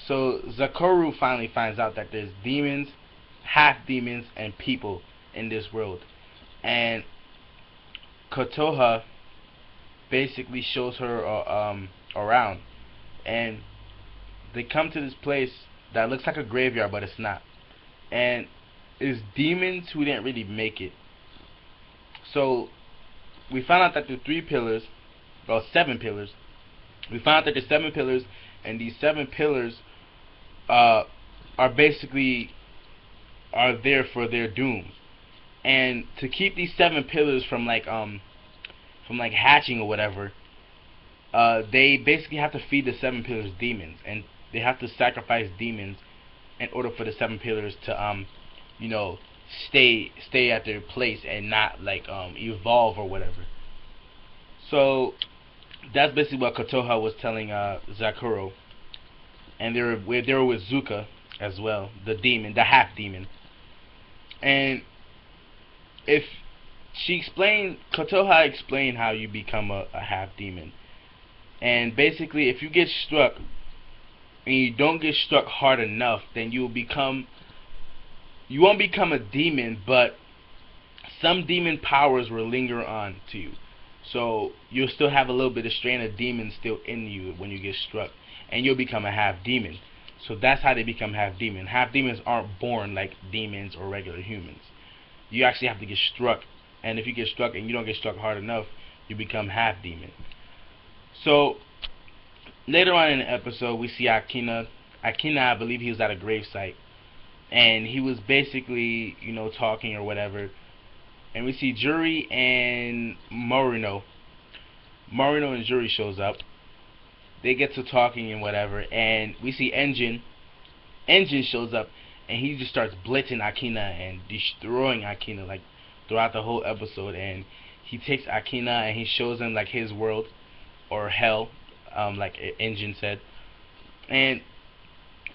So Zakuru finally finds out that there's demons, half demons, and people in this world, and Kotoha basically shows her around, and they come to this place that looks like a graveyard, but it's not, and it's demons who didn't really make it. So we found out that there are 3 pillars, well 7 pillars. We found out that there's 7 pillars, and these 7 pillars are basically there for their dooms. And to keep these 7 pillars from hatching or whatever, they basically have to feed the 7 pillars demons, and they have to sacrifice demons in order for the 7 pillars to stay at their place and not evolve or whatever. So that's basically what Kotoha was telling Zakuro, and they were with Zuka as well, the demon, the half demon. And if she explained, Kotoha explained how you become a half demon. And basically, if you get struck and you don't get struck hard enough, then you won't become a demon, but some demon powers will linger on to you. So you'll still have a little bit of strain of demon still in you when you get struck, and you'll become a half demon. So that's how they become half demon. Half demons aren't born like demons or regular humans. You actually have to get struck, and if you get struck and you don't get struck hard enough, you become half demon. So later on in the episode, we see Akina. Akina, I believe he was at a gravesite, and he was basically, talking or whatever. And we see Juri and Morino. Morino and Juri shows up. They get to talking and whatever, and we see Engine. Engine shows up, and he just starts blitzing Akina and destroying Akina throughout the whole episode. And he takes Akina and he shows him his world, or hell, like Engine said. And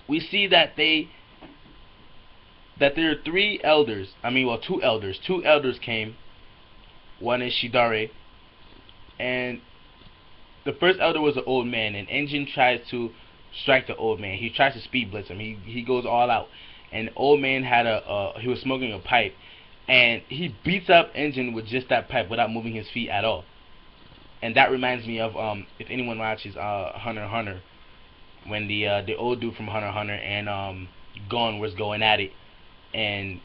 we see that there are 3 elders. Two elders. 2 elders came. One is Shidare, and the first elder was an old man, and Engine tries to strike the old man. He tries to speed blitz him. He goes all out, and the old man had he was smoking a pipe, and he beats up Engine with just that pipe without moving his feet at all. And that reminds me of if anyone watches Hunter x Hunter, when the old dude from Hunter x Hunter and Gon was going at it, and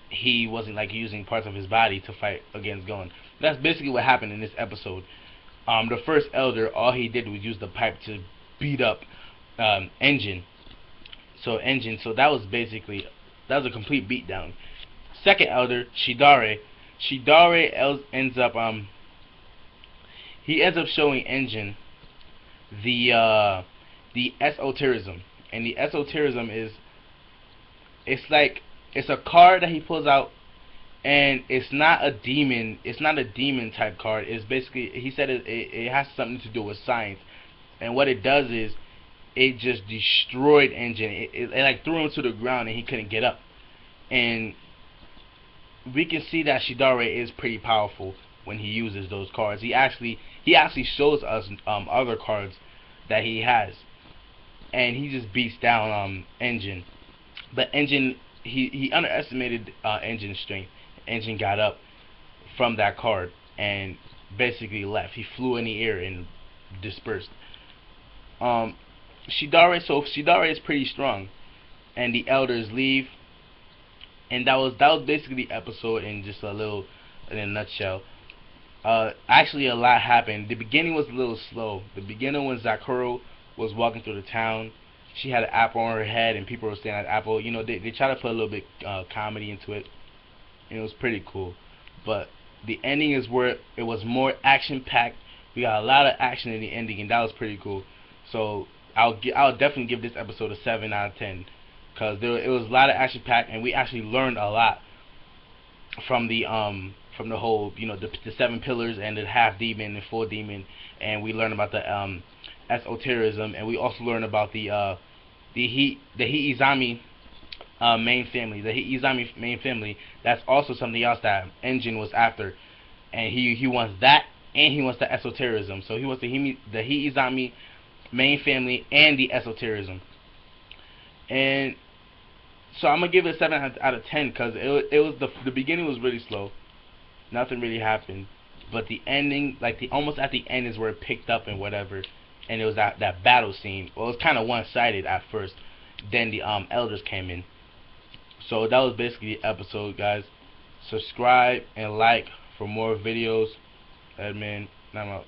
he wasn't using parts of his body to fight against Gon. That's basically what happened in this episode. The first elder, all he did was use the pipe to beat up Engine. So that was a complete beatdown. Second elder, Shidare. Shidare ends up showing Engine the esotericism, and the esotericism is, it's a card that he pulls out, and it's not a demon type card. It's basically, he said it has something to do with science, and what it does is it just destroyed Engine. It threw him to the ground and he couldn't get up. And we can see that Shidare is pretty powerful when he uses those cards. He actually shows us other cards that he has, and he just beats down Engine. But Engine, he underestimated Engine's strength. Engine got up from that card and basically left. He flew in the air and dispersed. Shidare is pretty strong, and the elders leave, and that was basically the episode in a nutshell. Actually, a lot happened. The beginning was a little slow. The beginning, when Zakuro was walking through the town, she had an apple on her head, and people were staring at the apple. They try to put a little bit comedy into it, and it was pretty cool. But the ending is where it was more action-packed. We got a lot of action in the ending, and that was pretty cool. So I'll definitely give this episode a 7 out of 10, because it was a lot of action-packed, and we actually learned a lot from the whole, the 7 pillars and the half demon and full demon, and we learned about the esotericism, and we also learned about the Hiizami main family. The Hiizami main family, that's also something else that Engine was after, and he wants that, and he wants the esotericism. So he wants the Hiizami main family and the esotericism. And so I'm gonna give it a 7 out of 10 because it was the beginning was really slow, nothing really happened, but the ending, like the almost at the end, is where it picked up and whatever, and it was that battle scene. Well, it was kind of one-sided at first. Then the elders came in. So that was basically the episode, guys. Subscribe and like for more videos. Admin, I'm out.